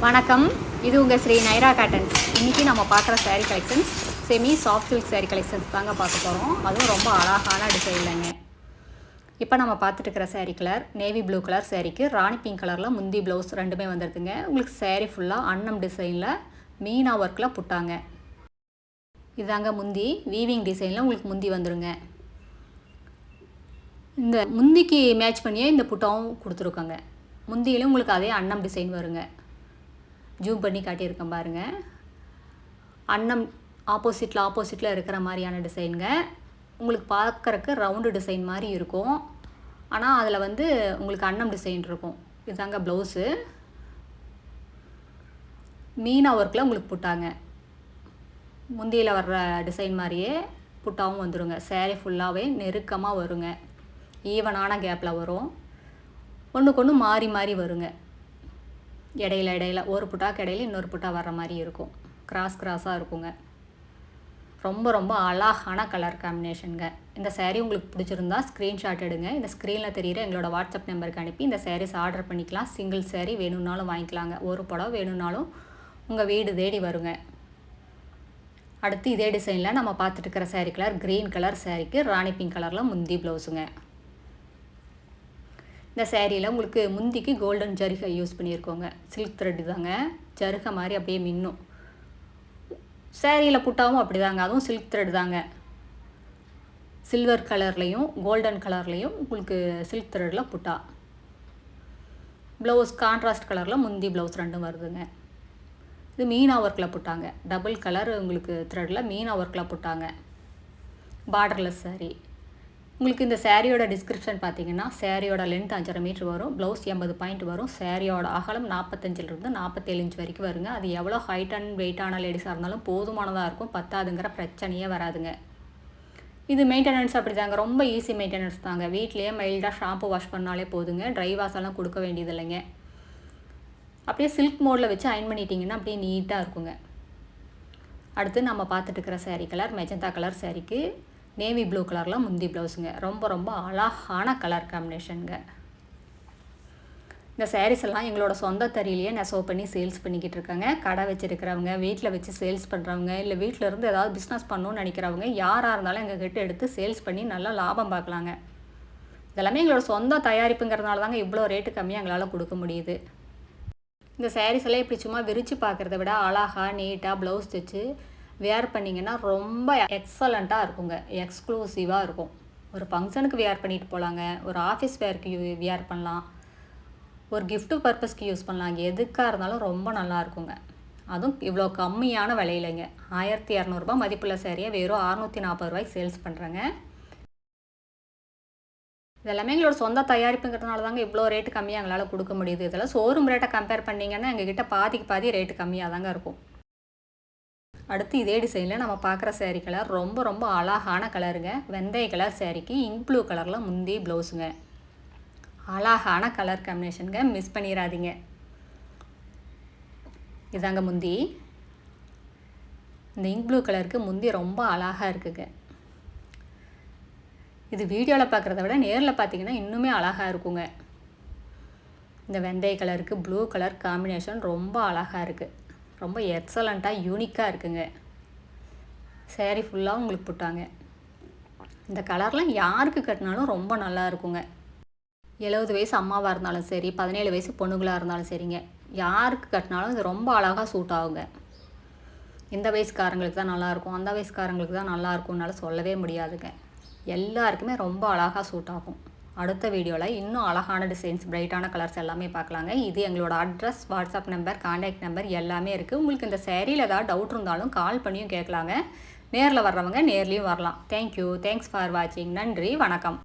வணக்கம், இது உங்கள் ஸ்ரீ நைரா காட்டன்ஸ். இன்றைக்கி நம்ம பார்க்குற sari collections semi soft silk sari collections தாங்க பார்க்க போகிறோம். அதுவும் ரொம்ப அழகான டிசைன்லங்க. இப்போ நம்ம பார்த்துட்டு இருக்கிற sari colour navy blue colour சேரீக்கு ராணி பிங்க் கலரில் முந்தி ப்ளவுஸ் ரெண்டுமே வந்துடுதுங்க. உங்களுக்கு சேரீ ஃபுல்லாக அன்னம் டிசைனில் மீனா ஒர்க்கில் புட்டாங்க. இதாங்க முந்தி வீவிங் டிசைனில் உங்களுக்கு முந்தி வந்துடுங்க. இந்த முந்திக்கு மேட்ச் பண்ணியே இந்த புட்டாவும் கொடுத்துருக்கோங்க. முந்தியிலும் உங்களுக்கு அதே அன்னம் டிசைன் வருங்க. ஜூம் பண்ணி காட்டியிருக்கேன் பாருங்கள். அன்னம் ஆப்போசிட்டில் இருக்கிற மாதிரியான டிசைனுங்க. உங்களுக்கு பார்க்குறக்கு ரவுண்டு டிசைன் மாதிரி இருக்கும். ஆனால் அதில் உங்களுக்கு அன்னம் டிசைன் இருக்கும். இதுதாங்க ப்ளவுஸு. மீனா ஒர்க்கில் உங்களுக்கு புட்டாங்க. முந்தியில் வர்ற டிசைன் மாதிரியே புட்டாவும் வந்துடுங்க. சேரீ ஃபுல்லாகவே நெருக்கமாக வருங்க. ஈவனான கேப்பில் வரும். ஒன்றுக்கு ஒன்று மாறி மாறி வருங்க. இடையில ஒரு புட்டாக்கு இடையில இன்னொரு புட்டா வர்ற மாதிரி இருக்கும். கிராஸாக இருக்குங்க. ரொம்ப அழகான கலர் காம்பினேஷனுங்க. இந்த சேரீ உங்களுக்கு பிடிச்சிருந்தா ஸ்க்ரீன்ஷாட் எடுங்க. இந்த ஸ்க்ரீனில் தெரிகிற எங்களோட வாட்ஸ்அப் நம்பருக்கு அனுப்பி இந்த சேரீஸ் ஆர்டர் பண்ணிக்கலாம். சிங்கிள் சேரீ வேணும்னாலும் வாங்கிக்கலாங்க. ஒரு புடவை வேணும்னாலும் உங்கள் வீடு தேடி வருங்க. அடுத்து இதே டிசைனில் நம்ம பார்த்துட்டு இருக்கிற சேரீ கலர் க்ரீன் கலர் சேரீக்கு ராணி பிங்க் கலரில் முந்தி ப்ளவுஸுங்க. இந்த சேரீயில் உங்களுக்கு முந்திக்கு கோல்டன் ஜருகை யூஸ் பண்ணியிருக்கோங்க. சில்க் த்ரெட்டு தாங்க. ஜருகை மாதிரி அப்படியே மின்னும். சேரீயில் புட்டாவும் அப்படி தாங்க. அதுவும் சில்க் த்ரெட் தாங்க. சில்வர் கலர்லேயும் கோல்டன் கலர்லேயும் உங்களுக்கு சில்க் த்ரெட்டில் புட்டா. ப்ளவுஸ் கான்ட்ராஸ்ட் கலரில் முந்தி ப்ளவுஸ் ரெண்டும் வருதுங்க. இது மீனா ஒர்க்கில் புட்டாங்க. டபுள் கலர் உங்களுக்கு த்ரெட்டில் மீனா ஒர்க்கில் புட்டாங்க. பார்டர்லெஸ் சேரீ. உங்களுக்கு இந்த சேரீயோட டிஸ்கிரிப்ஷன் பார்த்தீங்கன்னா சேரீயோட லென்த் 5.5 மீட்டர் வரும். ப்ளவுஸ் 80 பாயிண்ட் வரும். சேரீயோட அகலம் 45லிருந்து 47 இன்ச் வரைக்கும் வருங்க. அது எவ்வளோ ஹைட் அண்ட் வெயிட்டான லேடிஸாக இருந்தாலும் போதுமானதாக இருக்கும். பத்தாதுங்கிற பிரச்சனையே வராதுங்க. இது மெயின்டெனன்ஸ் அப்படி தாங்க. ரொம்ப ஈஸி மெயின்டெனன்ஸ் தாங்க. வீட்லேயே மைல்டாக ஷாம்பு வாஷ் பண்ணாலே போதுங்க. ட்ரை வாஷெல்லாம் கொடுக்க வேண்டியது இல்லைங்க. அப்படியே சில்க் மோடில் வச்சு அயன் பண்ணிட்டீங்கன்னா அப்படியே நீட்டாக இருக்குங்க. அடுத்து நம்ம பார்த்துட்டு இருக்கிற சேரீ கலர் மெஜந்தா கலர் சேரீக்கு நேவி ப்ளூ கலரில் முந்தி ப்ளவுஸுங்க. ரொம்ப அழகான கலர் காம்பினேஷனுங்க. இந்த சாரீஸ் எல்லாம் எங்களோட சொந்த தறியிலேயே நெசவு பண்ணி சேல்ஸ் பண்ணிக்கிட்டு இருக்காங்க. கடை வச்சுருக்கிறவங்க, வீட்டில் வச்சு சேல்ஸ் பண்ணுறவங்க, இல்லை வீட்டில் இருந்து ஏதாவது பிஸ்னஸ் பண்ணணும்னு நினைக்கிறவங்க யாராக இருந்தாலும் எங்கள் கிட்ட எடுத்து சேல்ஸ் பண்ணி நல்லா லாபம் பார்க்கலாங்க. இதெல்லாமே எங்களோட சொந்த தயாரிப்புங்கிறதுனால தாங்க இவ்வளோ ரேட்டு கம்மியாக எங்களால் கொடுக்க முடியுது. இந்த சாரீஸ் எல்லாம் இப்படி சும்மா விரித்து பார்க்குறத விட அழகாக நீட்டாக ப்ளவுஸ் தைச்சு வேர் பண்ணிங்கன்னா ரொம்ப எக்ஸலண்ட்டாக இருக்குங்க. எக்ஸ்க்ளூசிவாக இருக்கும். ஒரு ஃபங்க்ஷனுக்கு வேர் பண்ணிட்டு போகலாங்க. ஒரு ஆஃபீஸ் வேருக்கு வேர் பண்ணலாம். ஒரு கிஃப்ட்டு பர்பஸ்க்கு யூஸ் பண்ணலாம். எதுக்காக இருந்தாலும் ரொம்ப நல்லா இருக்குங்க. அதுவும் இவ்வளோ கம்மியான விலையிலைங்க. 1200 மதிப்புள்ள சேரீயை வெறும் 640 ரூபாய்க்கு சேல்ஸ் பண்ணுறேங்க. இதெல்லாமே எங்களோட சொந்த தயாரிப்புங்கிறதுனால தாங்க இவ்வளோ ரேட்டு கம்மியாக எங்களால் கொடுக்க முடியுது. இதெல்லாம் ஷோரூம் ரேட்டை கம்பேர் பண்ணிங்கன்னா எங்ககிட்ட பாதிக்கு பாதி ரேட்டு கம்மியாக தாங்க இருக்கும். அடுத்து இதே டிசைனில் நம்ம பார்க்குற சேரீ கலர் ரொம்ப அழகான கலருங்க. வெந்தய கலர் சேரீக்கு இங்க் ப்ளூ கலரில் முந்தி ப்ளவுஸுங்க. அழகான கலர் காம்பினேஷனுங்க. மிஸ் பண்ணிடாதீங்க. இதாங்க முந்தி. இந்த இங்க் ப்ளூ கலருக்கு முந்தி ரொம்ப அழகாக இருக்குங்க. இது வீடியோவில் பார்க்குறத விட நேரில் பார்த்தீங்கன்னா இன்னுமே அழகாக இருக்குங்க. இந்த வெந்தய கலருக்கு ப்ளூ கலர் காம்பினேஷன் ரொம்ப அழகாக இருக்குது. ரொம்ப எக்ஸலண்ட்டாக யூனிக்காக இருக்குங்க. சேரீ ஃபுல்லாக உங்களுக்கு புட்டாங்க. இந்த கலர்லாம் யாருக்கு கட்டினாலும் ரொம்ப நல்லா இருக்குங்க. 70 வயசு அம்மாவாக இருந்தாலும் சரி, 17 வயசு பொண்ணுங்களாக இருந்தாலும் சரிங்க, யாருக்கு கட்டினாலும் இது ரொம்ப அழகாக சூட் ஆகுங்க. இந்த வயசுக்காரங்களுக்கு தான் நல்லாயிருக்கும், அந்த வயசுக்காரங்களுக்கு தான் நல்லாயிருக்கும்னால சொல்லவே முடியாதுங்க. எல்லாருக்குமே ரொம்ப அழகாக சூட் ஆகும். அடுத்த வீடியோவில் இன்னும் அழகான டிசைன்ஸ், பிரைட்டான கலர்ஸ் எல்லாமே பார்க்கலாங்க. இது எங்களோட address, WhatsApp number, contact number எல்லாமே இருக்குது. உங்களுக்கு இந்த சேரீயில் ஏதாவது டவுட் இருந்தாலும் கால் பண்ணியும் கேட்கலாங்க. நேரில் வர்றவங்க நேர்லேயும் வரலாம். தேங்க்யூ. தேங்க்ஸ் ஃபார் வாட்சிங். நன்றி, வணக்கம்.